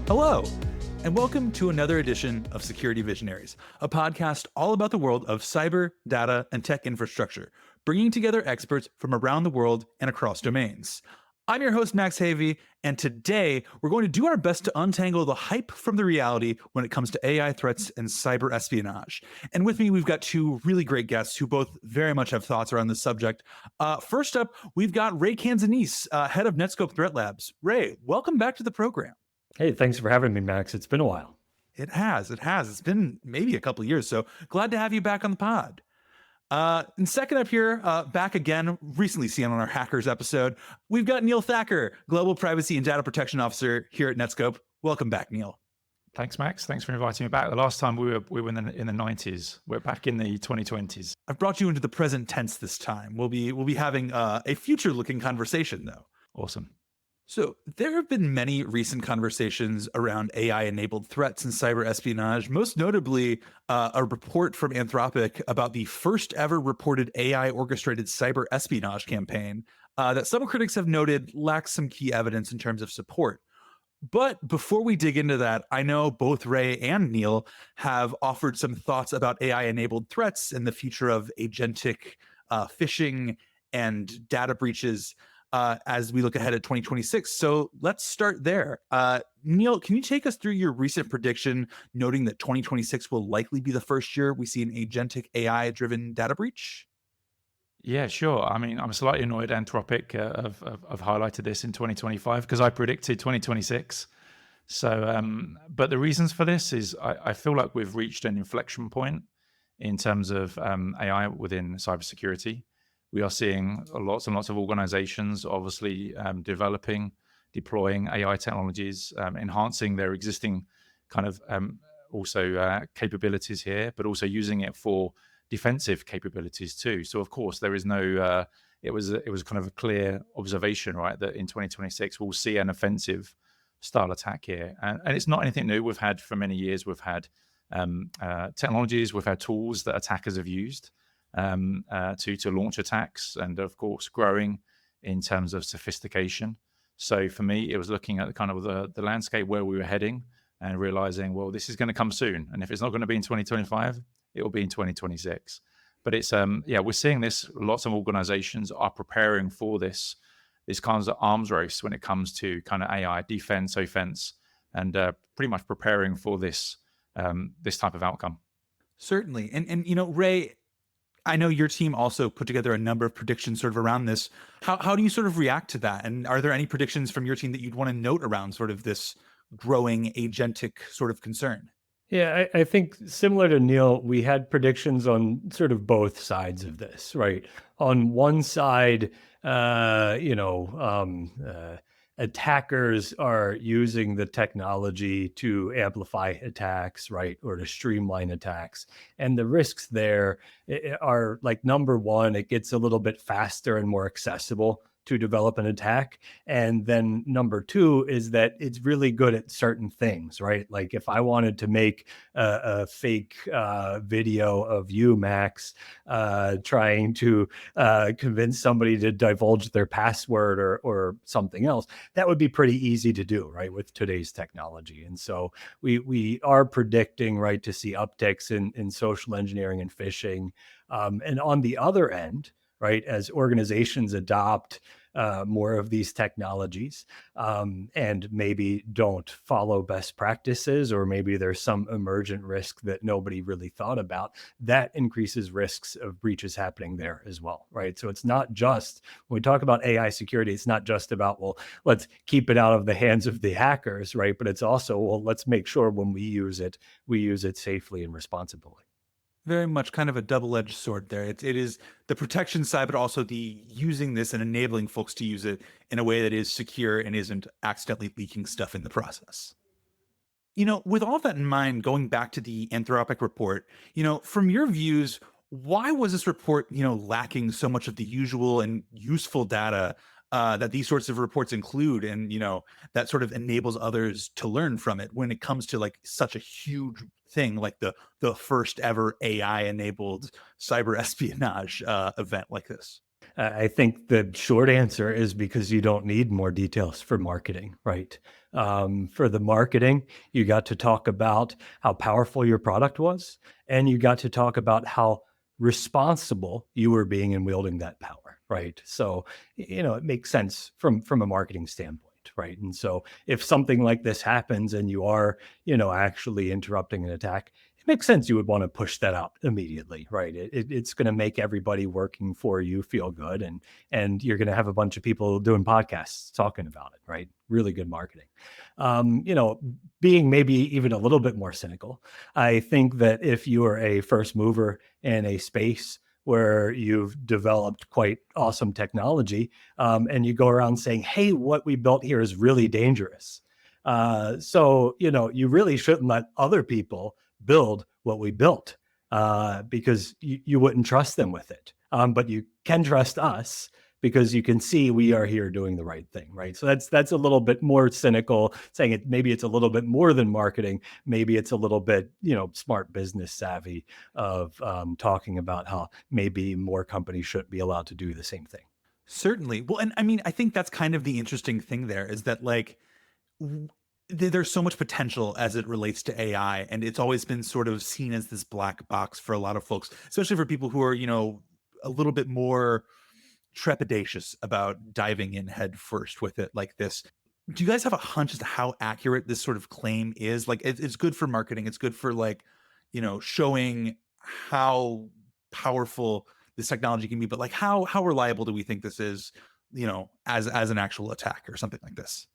Hello, and welcome to another edition of Security Visionaries, a podcast all about the world of cyber, data, and tech infrastructure, bringing together experts from around the world and across domains. I'm your host, Max Havey, and today we're going to do our best to untangle the hype from the reality when it comes to AI threats and cyber espionage. And with me, we've got two really great guests who both very much have thoughts around this subject. First up, we've got Ray Canzanese, head of Netskope Threat Labs. Ray, welcome back to the program. Hey, thanks for having me, Max. It's been a while. It has. It's been maybe a couple of years, so glad to have you back on the pod. And second up here, back again, recently seen on our Hackers episode, we've got Neil Thacker, Global Privacy and Data Protection Officer here at Netskope. Welcome back, Neil. Thanks, Max. Thanks for inviting me back. The last time we were in the 90s. We're back in the 2020s. I've brought you into the present tense this time. We'll be having a future-looking conversation, though. Awesome. So there have been many recent conversations around AI-enabled threats and cyber espionage, most notably a report from Anthropic about the first ever reported AI-orchestrated cyber espionage campaign that some critics have noted lacks some key evidence in terms of support. But before we dig into that, I know both Ray and Neil have offered some thoughts about AI-enabled threats and the future of agentic phishing and data breaches as we look ahead at 2026. So let's start there. Neil, can you take us through your recent prediction, noting that 2026 will likely be the first year we see an agentic AI-driven data breach? Yeah, sure. I mean, I'm slightly annoyed Anthropic have highlighted this in 2025 because I predicted 2026. So, but the reasons for this is I feel like we've reached an inflection point in terms of AI within cybersecurity. We are seeing lots and lots of organizations obviously developing, deploying AI technologies, enhancing their existing kind of capabilities here, but also using it for defensive capabilities too. So of course there is no, it was kind of a clear observation, right, that in 2026 we'll see an offensive style attack here. And it's not anything new. We've had for many years, we've had technologies, we've had tools that attackers have used to launch attacks, and of course growing in terms of sophistication. So for me, it was looking at kind of the landscape where we were heading and realizing, well, this is going to come soon, and if it's not going to be in 2025, it will be in 2026. But it's we're seeing this. Lots of organizations are preparing for this kind of arms race when it comes to kind of AI defense, offense, and pretty much preparing for this type of outcome. Certainly. And you know, Ray, I know your team also put together a number of predictions sort of around this. How do you sort of react to that? And are there any predictions from your team that you'd want to note around sort of this growing agentic sort of concern? Yeah, I think similar to Neil, we had predictions on sort of both sides of this, right? On one side, attackers are using the technology to amplify attacks, right? Or to streamline attacks. And the risks there are like, number one, it gets a little bit faster and more accessible to develop an attack. And then number two is that it's really good at certain things, right? Like if I wanted to make a fake video of you, Max, trying to convince somebody to divulge their password or something else, that would be pretty easy to do, right, with today's technology. And so we are predicting, right, to see upticks in social engineering and phishing. And on the other end, right, as organizations adopt more of these technologies and maybe don't follow best practices, or maybe there's some emergent risk that nobody really thought about, that increases risks of breaches happening there as well, right? So it's not just, when we talk about AI security, it's not just about, well, let's keep it out of the hands of the hackers, right? But it's also, well, let's make sure when we use it safely and responsibly. Very much kind of a double-edged sword there. It is the protection side, but also the using this and enabling folks to use it in a way that is secure and isn't accidentally leaking stuff in the process. You know, with all that in mind, going back to the Anthropic report, you know, from your views, why was this report, you know, lacking so much of the usual and useful data that these sorts of reports include, and, you know, that sort of enables others to learn from it when it comes to like such a huge thing like the first ever AI enabled cyber espionage event like this? I think the short answer is because you don't need more details for marketing, right? For the marketing, you got to talk about how powerful your product was, and you got to talk about how responsible you were being in wielding that power, right? So, it makes sense from a marketing standpoint, right? And so if something like this happens and you are, actually interrupting an attack, it makes sense you would want to push that out immediately, right? It's going to make everybody working for you feel good, and you're going to have a bunch of people doing podcasts talking about it, right? Really good marketing. Being maybe even a little bit more cynical, I think that if you are a first mover in a space where you've developed quite awesome technology, and you go around saying, "Hey, what we built here is really dangerous." So you really shouldn't let other people build what we built, because you wouldn't trust them with it. But you can trust us because you can see we are here doing the right thing, right? So that's a little bit more cynical, saying maybe it's a little bit more than marketing. Maybe it's a little bit, smart business savvy of talking about how maybe more companies should be allowed to do the same thing. Certainly. Well, and I mean, I think that's kind of the interesting thing there is that there's so much potential as it relates to AI, and it's always been sort of seen as this black box for a lot of folks, especially for people who are, a little bit more trepidatious about diving in head first with it like this. Do you guys have a hunch as to how accurate this sort of claim is? Like, it's good for marketing. It's good for showing how powerful this technology can be. But like, how reliable do we think this is? As an actual attack or something like this.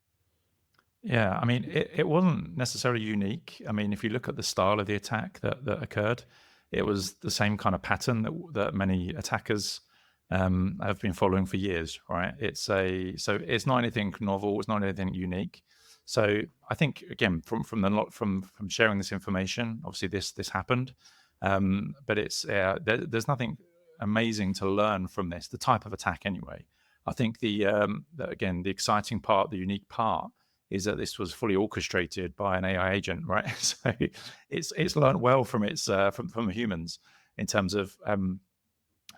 Yeah, I mean, it wasn't necessarily unique. I mean, if you look at the style of the attack that occurred, it was the same kind of pattern that many attackers have been following for years, right? So it's not anything novel, it's not anything unique. So I think again, from sharing this information, obviously this happened, but there's nothing amazing to learn from this. The type of attack, anyway. I think the exciting part, the unique part, is that this was fully orchestrated by an AI agent, right? So it's learned well from from humans in terms of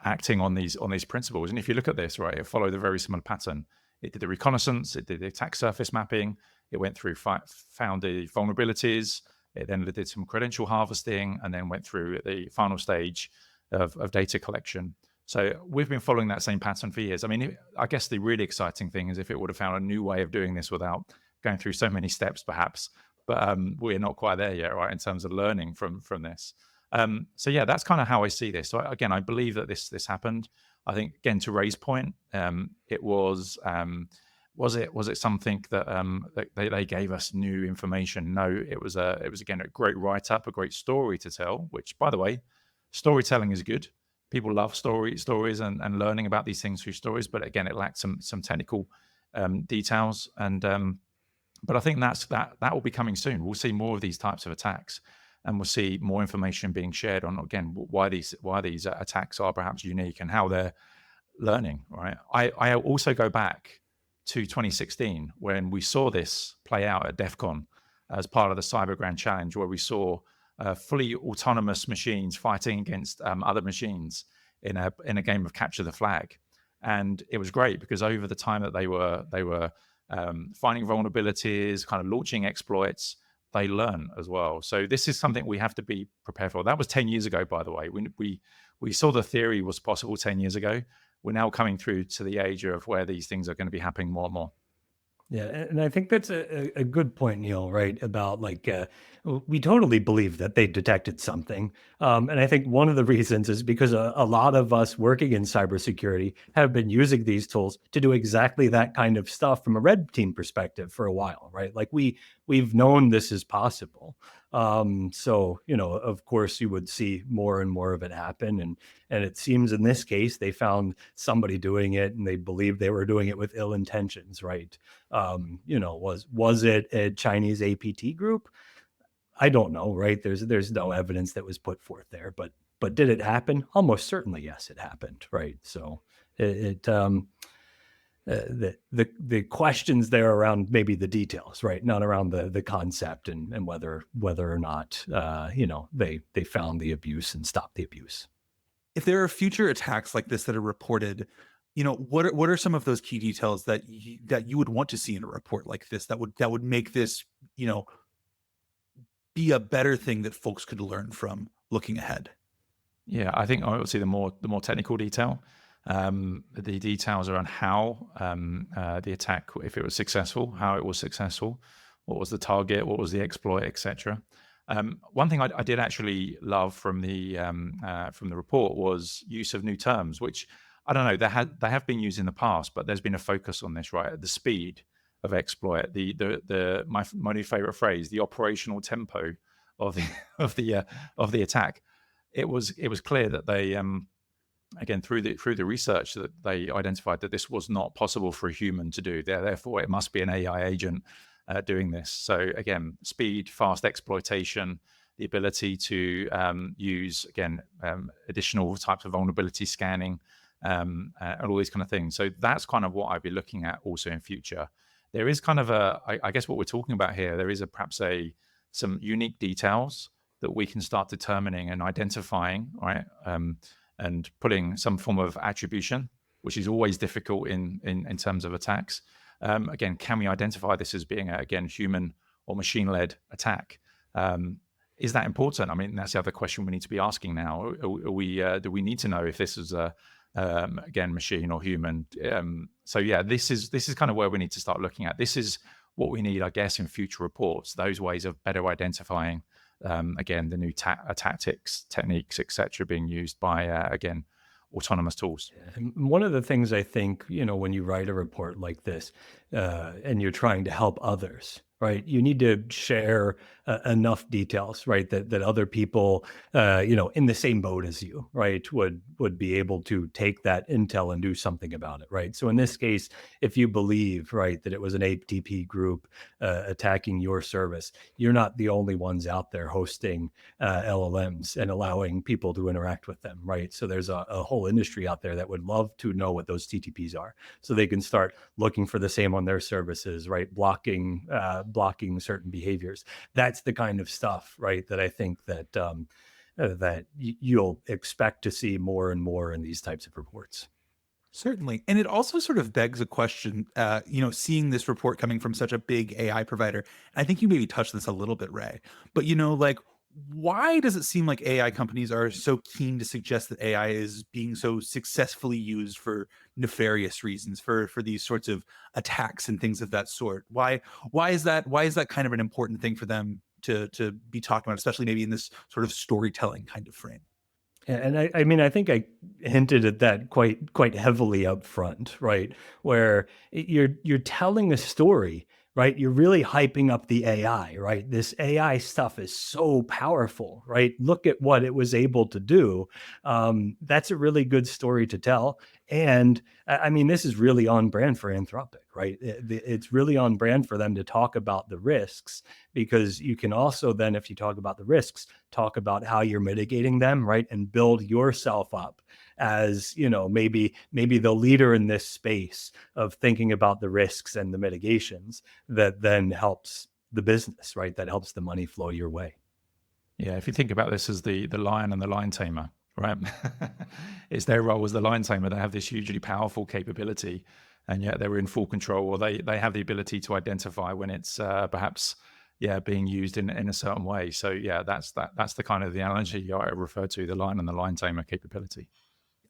acting on these principles. And if you look at this, right, it followed a very similar pattern. It did the reconnaissance, it did the attack surface mapping, it went through, found the vulnerabilities, it then did some credential harvesting, and then went through the final stage of data collection. So we've been following that same pattern for years. I mean, I guess the really exciting thing is if it would have found a new way of doing this without going through so many steps, perhaps. But we're not quite there yet, right, in terms of learning from this. So yeah, that's kind of how I see this. So again, I believe that this happened. I think again, to Ray's point, it was it something that they gave us new information? No, it was again a great write up, a great story to tell. Which, by the way, storytelling is good. People love stories and learning about these things through stories. But again, it lacked some technical details. And but I think that will be coming soon. We'll see more of these types of attacks, and we'll see more information being shared on, again, why these attacks are perhaps unique and how they're learning, right? I also go back to 2016 when we saw this play out at DEF CON as part of the Cyber Grand Challenge, where we saw fully autonomous machines fighting against other machines in a game of capture the flag. And it was great because over the time that they were finding vulnerabilities, kind of launching exploits, they learn as well. So this is something we have to be prepared for. That was 10 years ago, by the way. We saw the theory was possible 10 years ago. We're now coming through to the age of where these things are going to be happening more and more. Yeah, and I think that's a good point, Neil, right? About we totally believe that they detected something. And I think one of the reasons is because a lot of us working in cybersecurity have been using these tools to do exactly that kind of stuff from a red team perspective for a while, right? Like we've known this is possible. So, of course, you would see more and more of it happen. And it seems in this case, they found somebody doing it and they believed they were doing it with ill intentions, right? Was it a Chinese APT group? I don't know, right? There's no evidence that was put forth there, but did it happen? Almost certainly, yes, it happened, right? So the questions there around maybe the details, right? Not around the concept and whether or not they found the abuse and stopped the abuse. If there are future attacks like this that are reported, what are some of those key details that you would want to see in a report like this that would make this, be a better thing that folks could learn from looking ahead? Yeah, I think obviously the more technical detail, the details around how the attack, if it was successful, how it was successful, what was the target, what was the exploit, etc. One thing I did actually love from the report was use of new terms, which I don't know, they have been used in the past, but there's been a focus on this, right? The speed of exploit, my new favorite phrase, the operational tempo of the of the attack. It was clear that they again through the research that they identified that this was not possible for a human to do. Therefore, it must be an AI agent doing this. So again, speed, fast exploitation, the ability to use again additional types of vulnerability scanning, and all these kind of things. So that's kind of what I'd be looking at also in future. There is kind of I guess what we're talking about here. There is perhaps some unique details that we can start determining and identifying, right? And putting some form of attribution, which is always difficult in terms of attacks. Again, can we identify this as being again human or machine-led attack? Is that important? I mean, that's the other question we need to be asking now. Do we need to know if this is again machine or human? So yeah, this is kind of where we need to start looking at. This is what we need, I guess, in future reports. Those ways of better identifying again the new tactics, techniques, etc., being used by again autonomous tools. And one of the things I think, when you write a report like this and you're trying to help others, right, you need to share enough details, right, that other people, in the same boat as you, right, would be able to take that intel and do something about it, right? So in this case, if you believe, right, that it was an ATP group attacking your service, you're not the only ones out there hosting LLMs and allowing people to interact with them, right? So there's a whole industry out there that would love to know what those TTPs are, so they can start looking for the same on their services, right? Blocking certain behaviors. That's the kind of stuff, right, that I think that that you'll expect to see more and more in these types of reports. Certainly. And it also sort of begs a question, seeing this report coming from such a big AI provider. And I think you maybe touched this a little bit, Ray, but why does it seem like AI companies are so keen to suggest that AI is being so successfully used for nefarious reasons, for these sorts of attacks and things of that sort? Why is that kind of an important thing for them to be talking about, especially maybe in this sort of storytelling kind of frame? And I mean, I think I hinted at that quite heavily up front, right? Where you're telling a story, right? You're really hyping up the AI, right? This AI stuff is so powerful, right? Look at what it was able to do. That's a really good story to tell. And I mean, this is really on brand for Anthropic, right? It's really on brand for them to talk about the risks, because you can also then, if you talk about the risks, talk about how you're mitigating them, right? And build yourself up as, maybe the leader in this space of thinking about the risks and the mitigations that then helps the business, right? That helps the money flow your way. Yeah, if you think about this as the lion and the lion tamer, right? It's their role as the lion tamer. They have this hugely powerful capability, and yet they're in full control, or they have the ability to identify when it's perhaps being used in a certain way. So yeah, that's the kind of the analogy I refer to, the lion and the lion tamer capability.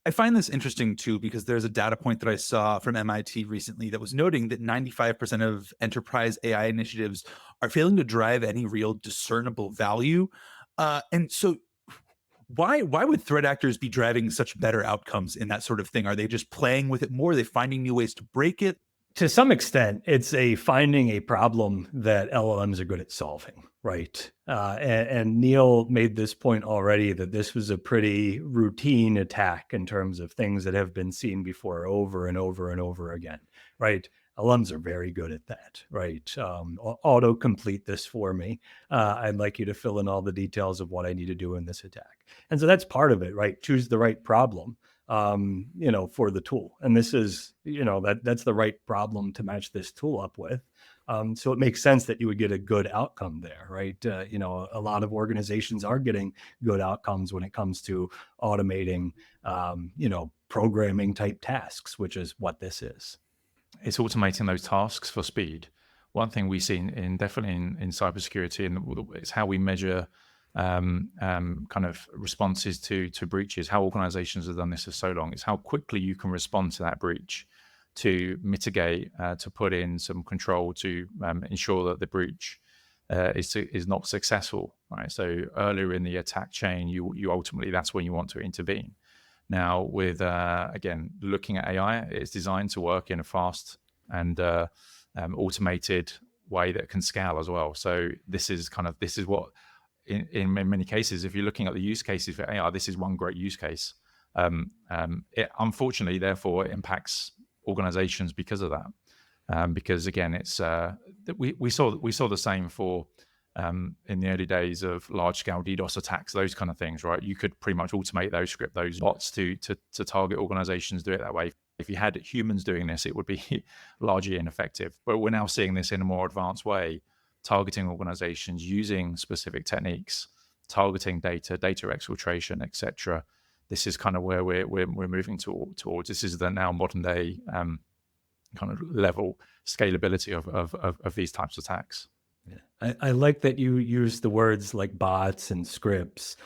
I find this interesting too, because there's a data point that I saw from MIT recently that was noting that 95% of enterprise AI initiatives are failing to drive any real discernible value. And so why would threat actors be driving such better outcomes in that sort of thing? Are they just playing with it more? Are they finding new ways to break it? To some extent, it's finding a problem that LLMs are good at solving, right? And Neil made this point already, that this was a pretty routine attack in terms of things that have been seen before over and over and over again, right? LLMs are very good at that, right? Auto-complete this for me. I'd like you to fill in all the details of what I need to do in this attack. And so that's part of it, right? Choose the right problem for the tool. And this is, that's the right problem to match this tool up with. So it makes sense that you would get a good outcome there, right? A lot of organizations are getting good outcomes when it comes to automating, programming type tasks, which is what this is. It's automating those tasks for speed. One thing we see definitely in cybersecurity, and it's how we measure kind of responses to breaches, how organizations have done this for so long. It's how quickly you can respond to that breach, to mitigate, to put in some control to ensure that the breach is not successful, right? So earlier in the attack chain, you ultimately, that's when you want to intervene. Now with, again, looking at AI, it's designed to work in a fast and automated way that can scale as well. So this is what, in many cases, if you're looking at the use cases for AI, this is one great use case. It unfortunately, therefore, it impacts organizations because of that. Because again, it's we saw the same for in the early days of large scale DDoS attacks, those kind of things, right? You could pretty much automate those bots to target organizations, do it that way. If you had humans doing this, it would be largely ineffective. But we're now seeing this in a more advanced way, targeting organizations using specific techniques, targeting data exfiltration, etc. This is kind of where we're moving towards. This is the now modern day kind of level scalability of these types of attacks. Yeah. I like that you use the words like bots and scripts,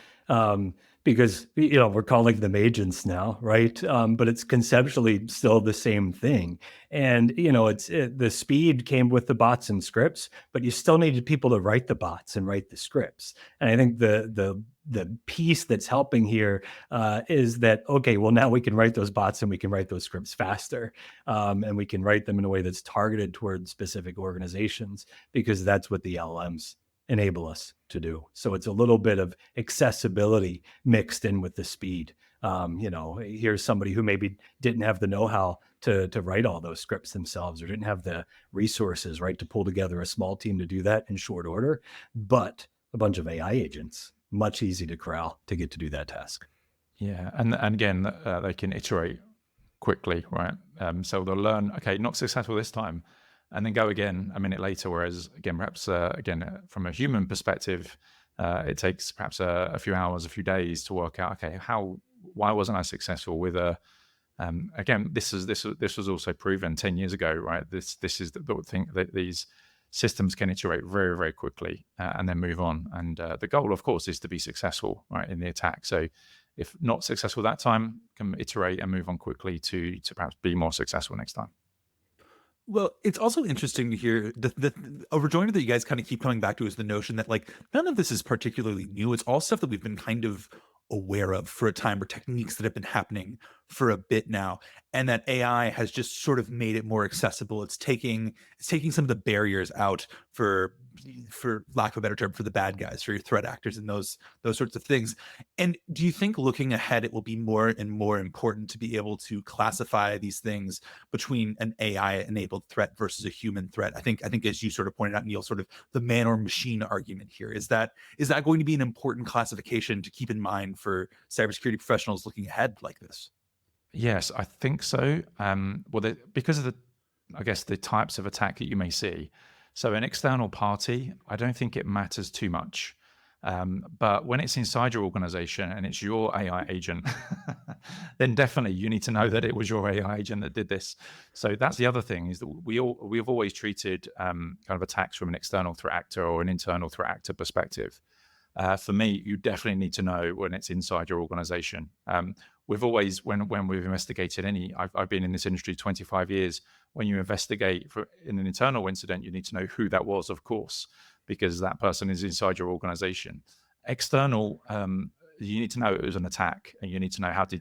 because we're calling them agents now, right? But it's conceptually still the same thing. And it's the speed came with the bots and scripts, but you still needed people to write the bots and write the scripts. And I think the piece that's helping here is that, okay, well, now we can write those bots and we can write those scripts faster, and we can write them in a way that's targeted towards specific organizations, because that's what the LLMs enable us to do. So it's a little bit of accessibility mixed in with the speed. Here's somebody who maybe didn't have the know-how to write all those scripts themselves, or didn't have the resources, right, to pull together a small team to do that in short order, but a bunch of AI agents, much easy to corral to get to do that task. Yeah, and again, they can iterate quickly, right? So they'll learn, okay, not successful this time, and then go again a minute later. Whereas again, perhaps from a human perspective, it takes perhaps a few hours, a few days to work out, okay, why wasn't I successful with a again, this was also proven 10 years ago, right? This is the thing, that these systems can iterate very, very quickly and then move on. And the goal, of course, is to be successful, right, in the attack. So if not successful that time, can iterate and move on quickly to perhaps be more successful next time. Well, it's also interesting to hear a rejoinder that you guys kind of keep coming back to is the notion that like none of this is particularly new. It's all stuff that we've been kind of aware of for a time, or techniques that have been happening for a bit now, and that AI has just sort of made it more accessible. It's taking some of the barriers out, for lack of a better term, for the bad guys, for your threat actors and those sorts of things. And do you think looking ahead, it will be more and more important to be able to classify these things between an AI enabled threat versus a human threat? I think as you sort of pointed out, Neil, sort of the man or machine argument here, is that going to be an important classification to keep in mind for cybersecurity professionals looking ahead like this? Yes, I think so. Because of the types of attack that you may see. So an external party, I don't think it matters too much. But when it's inside your organization and it's your AI agent, then definitely you need to know that it was your AI agent that did this. So that's the other thing, is that we've always treated kind of attacks from an external threat actor or an internal threat actor perspective. For me, you definitely need to know when it's inside your organization. We've always, when we've investigated I've been in this industry 25 years. When you investigate in an internal incident, you need to know who that was, of course, because that person is inside your organization. External, you need to know it was an attack, and you need to know how to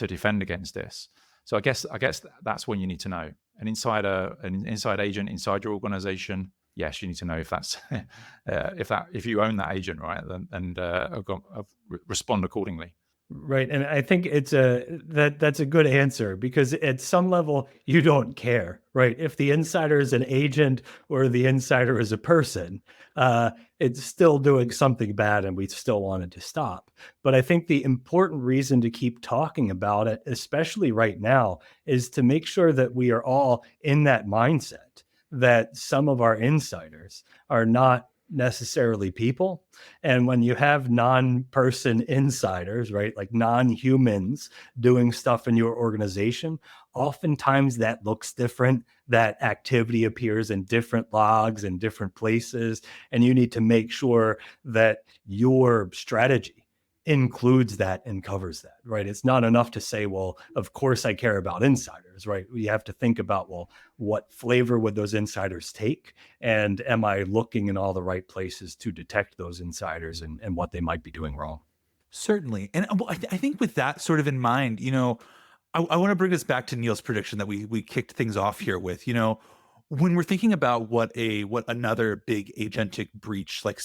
defend against this. So I guess that's when you need to know. An inside agent inside your organization, yes, you need to know if that's if you own that agent, right? And respond accordingly. Right. And I think that's a good answer, because at some level you don't care, right? If the insider is an agent or the insider is a person, it's still doing something bad and we still want it to stop. But I think the important reason to keep talking about it, especially right now, is to make sure that we are all in that mindset that some of our insiders are not necessarily people. And when you have non-person insiders, right, like non-humans doing stuff in your organization, oftentimes that looks different. That activity appears in different logs in different places. And you need to make sure that your strategy includes that and covers that, right? It's not enough to say, well, of course I care about insiders, right? We have to think about, well, what flavor would those insiders take? And am I looking in all the right places to detect those insiders and what they might be doing wrong? Certainly. And I think with that sort of in mind, I want to bring us back to Neil's prediction that we kicked things off here with. When we're thinking about what another big agentic breach, like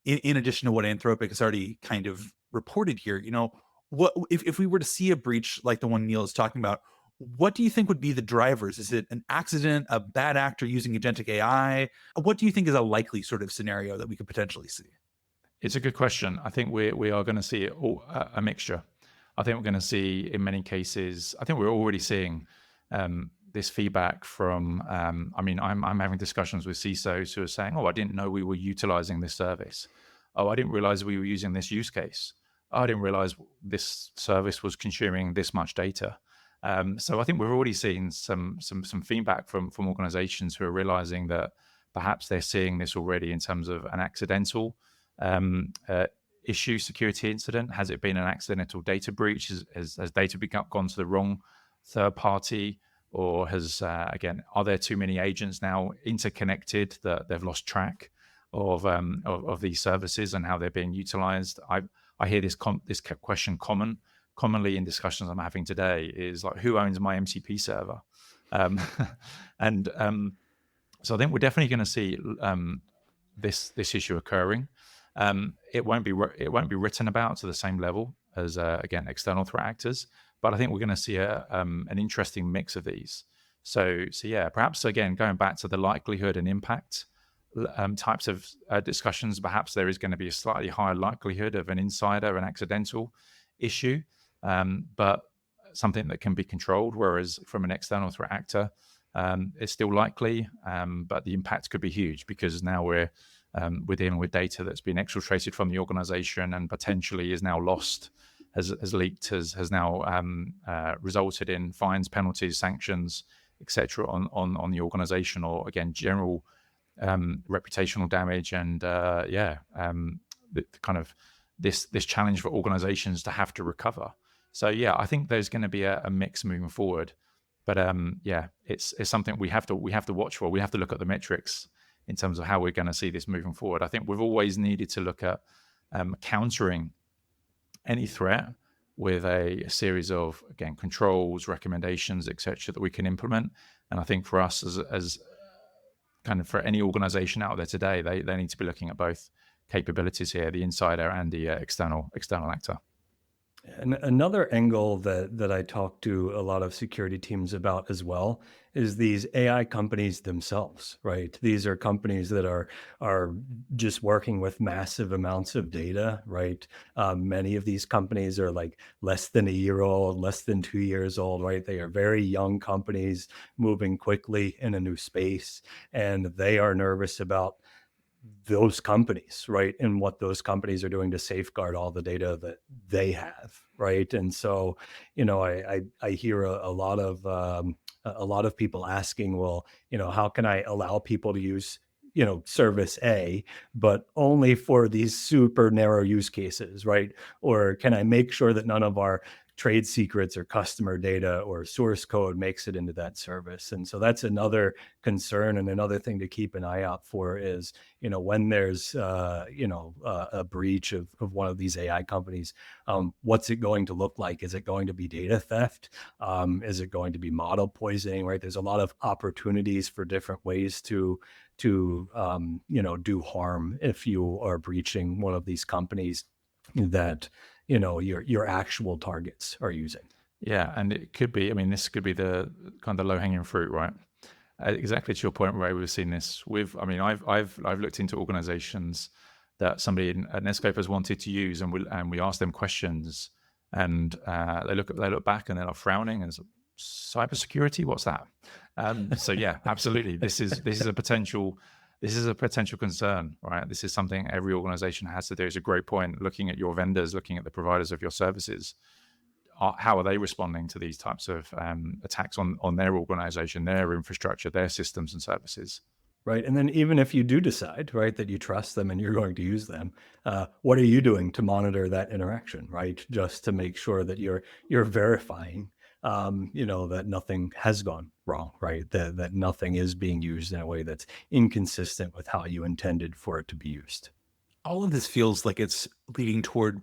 in addition to what Anthropic has already kind of reported here, what if we were to see a breach like the one Neil is talking about? What do you think would be the drivers? Is it an accident, a bad actor using agentic AI? What do you think is a likely sort of scenario that we could potentially see? It's a good question. I think we are going to see a mixture. I think we're going to see, in many cases, I think we're already seeing this feedback from, I'm having discussions with CISOs who are saying, oh, I didn't know we were utilizing this service. Oh, I didn't realize we were using this use case. Oh, I didn't realize this service was consuming this much data. So I think we're already seeing some feedback from organizations who are realizing that perhaps they're seeing this already in terms of an accidental issue, security incident. Has it been an accidental data breach? Has data gone to the wrong third party? Or are there too many agents now interconnected that they've lost track of these services and how they're being utilized? I hear this question commonly in discussions I'm having today is like, who owns my MCP server? So I think we're definitely going to see this issue occurring. It won't be written about to the same level as again external threat actors, but I think we're going to see an interesting mix of these. So yeah, perhaps again going back to the likelihood and impact types of discussions, perhaps there is going to be a slightly higher likelihood of an insider, an accidental issue, but something that can be controlled. Whereas from an external threat actor, it's still likely, but the impact could be huge because now we're dealing with data that's been exfiltrated from the organization and potentially is now lost, has leaked, has now resulted in fines, penalties, sanctions, etc. on the organization, or again general reputational damage, and the kind of this challenge for organizations to have to recover. So yeah, I think there's going to be a mix moving forward, but it's something we have to watch for. We have to look at the metrics in terms of how we're going to see this moving forward. I think we've always needed to look at countering any threat with a series of, again, controls, recommendations, etc., that we can implement. And I think for us as kind of for any organization out there today, they need to be looking at both capabilities here, the insider and the external actor. And another angle that I talk to a lot of security teams about as well is these AI companies themselves, right? These are companies that are just working with massive amounts of data, right? Many of these companies are like less than a year old, less than 2 years old, right? They are very young companies moving quickly in a new space, and they are nervous about those companies, right? And what those companies are doing to safeguard all the data that they have, right? And so, I hear a lot of people asking, well, how can I allow people to use, service A, but only for these super narrow use cases, right? Or can I make sure that none of our trade secrets or customer data or source code makes it into that service? And so that's another concern, and another thing to keep an eye out for is, when there's, a breach of one of these AI companies, what's it going to look like? Is it going to be data theft? Is it going to be model poisoning, right? There's a lot of opportunities for different ways to do harm if you are breaching one of these companies that your actual targets are using. Yeah, and it could be, this could be the kind of low-hanging fruit, right? Exactly to your point, Ray, we've seen this with, I've looked into organizations that somebody at Netskope has wanted to use, and we ask them questions, and they look back and they're frowning and cybersecurity, what's that? So yeah, absolutely, this is a potential this is a potential concern, right? This is something every organization has to do. It's a great point. Looking at your vendors, looking at the providers of your services, how are they responding to these types of attacks on their organization, their infrastructure, their systems and services? Right. And then even if you do decide, right, that you trust them and you're going to use them, what are you doing to monitor that interaction, right? Just to make sure that you're verifying, that nothing has gone wrong, right? That nothing is being used in a way that's inconsistent with how you intended for it to be used. All of this feels like it's leading toward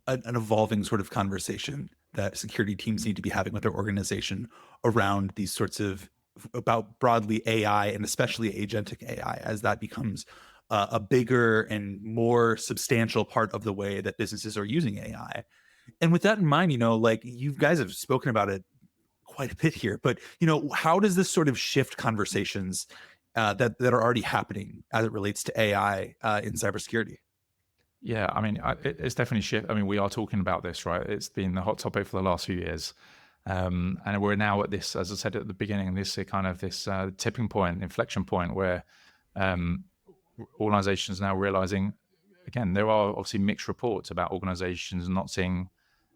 an evolving sort of conversation that security teams need to be having with their organization around these sorts of about broadly AI and especially agentic AI as that becomes a bigger and more substantial part of the way that businesses are using AI. And with that in mind, like you guys have spoken about it quite a bit here, but how does this sort of shift conversations that are already happening as it relates to AI in cybersecurity? Yeah, I mean, it's definitely shift. I mean, we are talking about this, right? It's been the hot topic for the last few years. And we're now at this, as I said at the beginning, this tipping point, inflection point where organizations now realizing, again, there are obviously mixed reports about organizations not seeing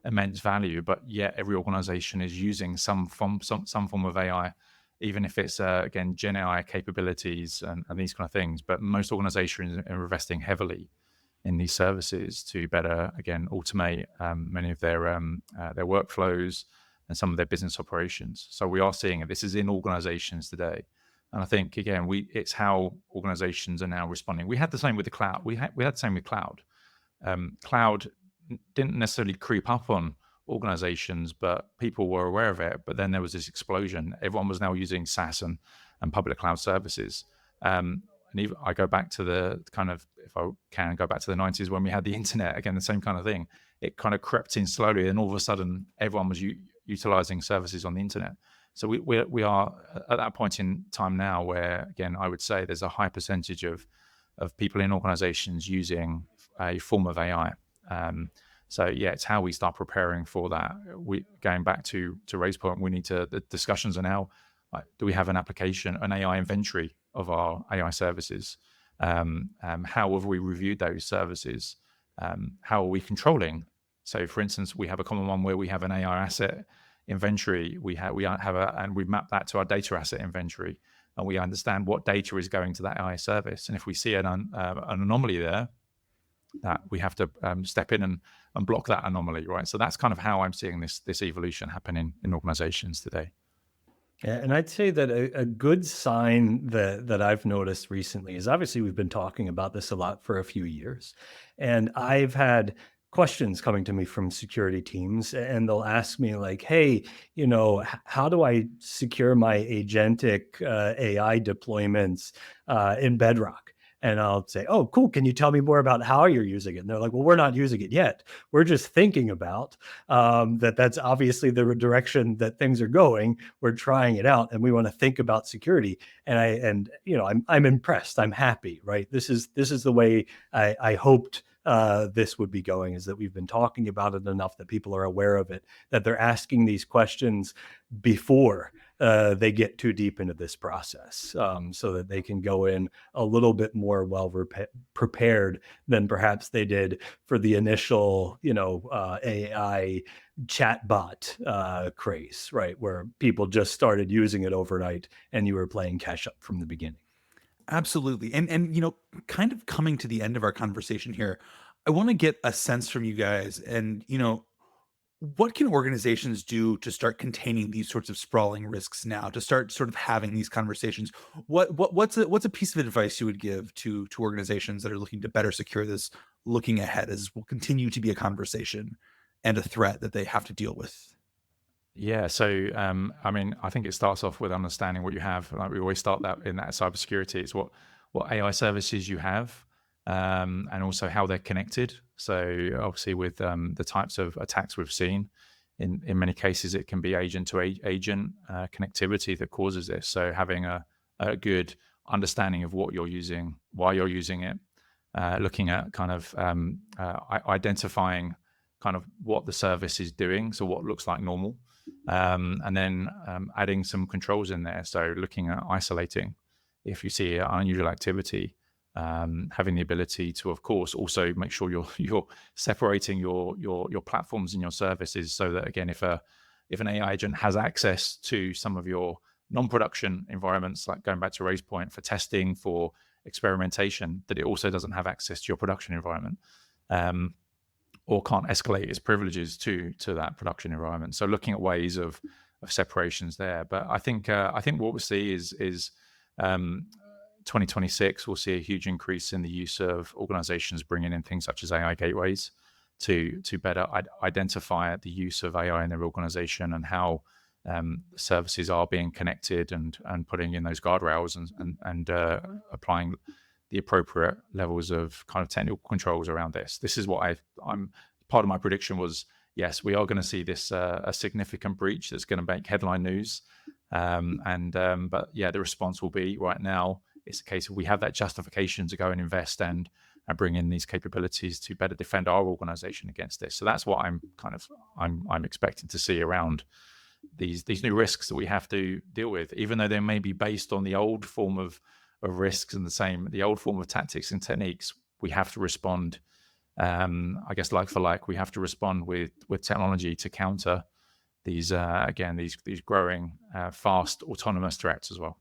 immense value, but yet every organization is using some form of AI, even if it's, again, Gen AI capabilities and these kind of things. But most organizations are investing heavily in these services to better, again, automate many of their workflows and some of their business operations. So we are seeing it. This is in organizations today. And I think, again, it's how organizations are now responding. We had the same with the cloud. We had the same with cloud. Cloud didn't necessarily creep up on organizations, but people were aware of it. But then there was this explosion. Everyone was now using SaaS and public cloud services. And even I go back to the kind of, if I can go back to the 90s when we had the internet, again, the same kind of thing. It kind of crept in slowly, and all of a sudden, everyone was utilizing services on the internet. So we are at that point in time now where, again, I would say there's a high percentage of people in organizations using a form of AI. So yeah, it's how we start preparing for that. Going back to Ray's point, the discussions are now, do we have an application, an AI inventory of our AI services? How have we reviewed those services? How are we controlling? So, for instance, we have a common one where we have an AI asset inventory. And we map that to our data asset inventory, and we understand what data is going to that AI service. And if we see an anomaly there, that we have to step in and block that anomaly, right? So that's kind of how I'm seeing this evolution happening in organizations today. Yeah, and I'd say that a good sign that I've noticed recently is, obviously we've been talking about this a lot for a few years, and I've had questions coming to me from security teams, and they'll ask me like, hey, how do I secure my agentic AI deployments in Bedrock? And I'll say, oh, cool. Can you tell me more about how you're using it? And they're like, well, we're not using it yet. We're just thinking about that's obviously the direction that things are going. We're trying it out, and we want to think about security. And I'm impressed. I'm happy, right? This is the way I hoped this would be going, is that we've been talking about it enough that people are aware of it, that they're asking these questions before they get too deep into this process, so that they can go in a little bit more prepared than perhaps they did for the initial, AI chatbot craze, right? Where people just started using it overnight and you were playing catch up from the beginning. Absolutely. And kind of coming to the end of our conversation here, I want to get a sense from you guys and, what can organizations do to start containing these sorts of sprawling risks now, to start sort of having these conversations? What's a piece of advice you would give to organizations that are looking to better secure this, looking ahead, as will continue to be a conversation and a threat that they have to deal with? Yeah, so I mean, I think it starts off with understanding what you have. Like we always start that in that cybersecurity. It's what AI services you have, and also how they're connected. So obviously, with the types of attacks we've seen, in many cases, it can be agent to agent connectivity that causes this. So having a good understanding of what you're using, why you're using it, looking at kind of identifying kind of what the service is doing, so what looks like normal. And then adding some controls in there. So looking at isolating if you see unusual activity, having the ability to, of course, also make sure you're separating your platforms and your services, so that again, if an AI agent has access to some of your non-production environments, like going back to Ray's point, for testing, for experimentation, that it also doesn't have access to your production environment, or can't escalate its privileges to that production environment. So looking at ways of separations there. But I think what we'll see is 2026, we'll see a huge increase in the use of organizations bringing in things such as AI gateways to better identify the use of AI in their organization, and how services are being connected, and putting in those guardrails, and applying the appropriate levels of kind of technical controls around this. This is what I'm part of my prediction was, yes, we are going to see this a significant breach that's going to make headline news. But yeah, the response will be, right now, it's a case of we have that justification to go and invest and bring in these capabilities to better defend our organization against this. So that's what I'm expecting to see around these new risks that we have to deal with, even though they may be based on the old form of risks and the old form of tactics and techniques. We have to respond, I guess, like for like. We have to respond with technology to counter these growing fast autonomous threats as well.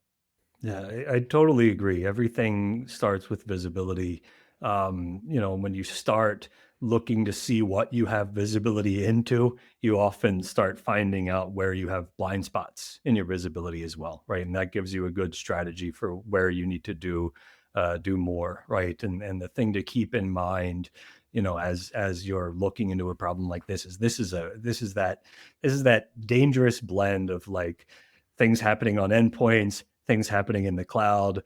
Yeah, I totally agree. Everything starts with visibility. When you start looking to see what you have visibility into, you often start finding out where you have blind spots in your visibility as well, right? And that gives you a good strategy for where you need to do more, right? And the thing to keep in mind, as you're looking into a problem like this is that dangerous blend of like things happening on endpoints, things happening in the cloud,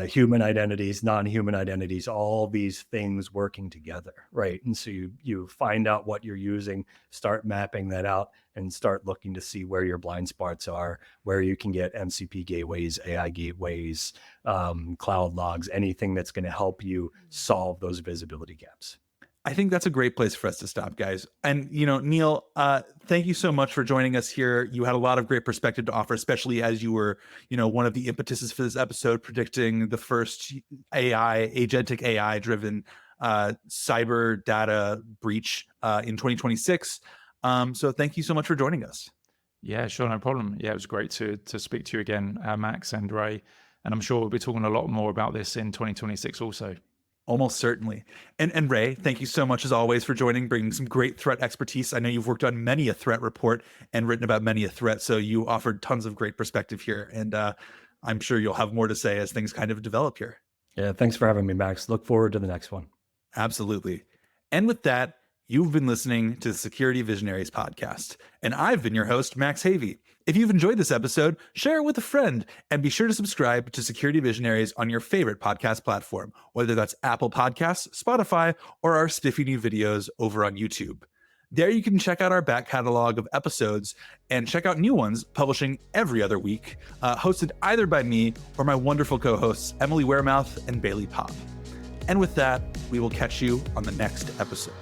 human identities, non-human identities, all these things working together, right? And so you find out what you're using, start mapping that out, and start looking to see where your blind spots are, where you can get MCP gateways, AI gateways, cloud logs, anything that's going to help you solve those visibility gaps. I think that's a great place for us to stop, guys. And, Neil, thank you so much for joining us here. You had a lot of great perspective to offer, especially as you were, one of the impetuses for this episode, predicting the first agentic AI-driven cyber data breach in 2026. So thank you so much for joining us. Yeah, sure, no problem. Yeah, it was great to speak to you again, Max and Ray. And I'm sure we'll be talking a lot more about this in 2026 also. Almost certainly. And Ray, thank you so much as always for bringing some great threat expertise. I know you've worked on many a threat report and written about many a threat, so you offered tons of great perspective here. And I'm sure you'll have more to say as things kind of develop here. Yeah, thanks for having me, Max. Look forward to the next one. Absolutely. And with that, you've been listening to the Security Visionaries podcast, and I've been your host, Max Havey. If you've enjoyed this episode, share it with a friend, and be sure to subscribe to Security Visionaries on your favorite podcast platform, whether that's Apple Podcasts, Spotify, or our spiffy new videos over on YouTube. There you can check out our back catalog of episodes and check out new ones publishing every other week, hosted either by me or my wonderful co-hosts, Emily Wearmouth and Bailey Pop. And with that, we will catch you on the next episode.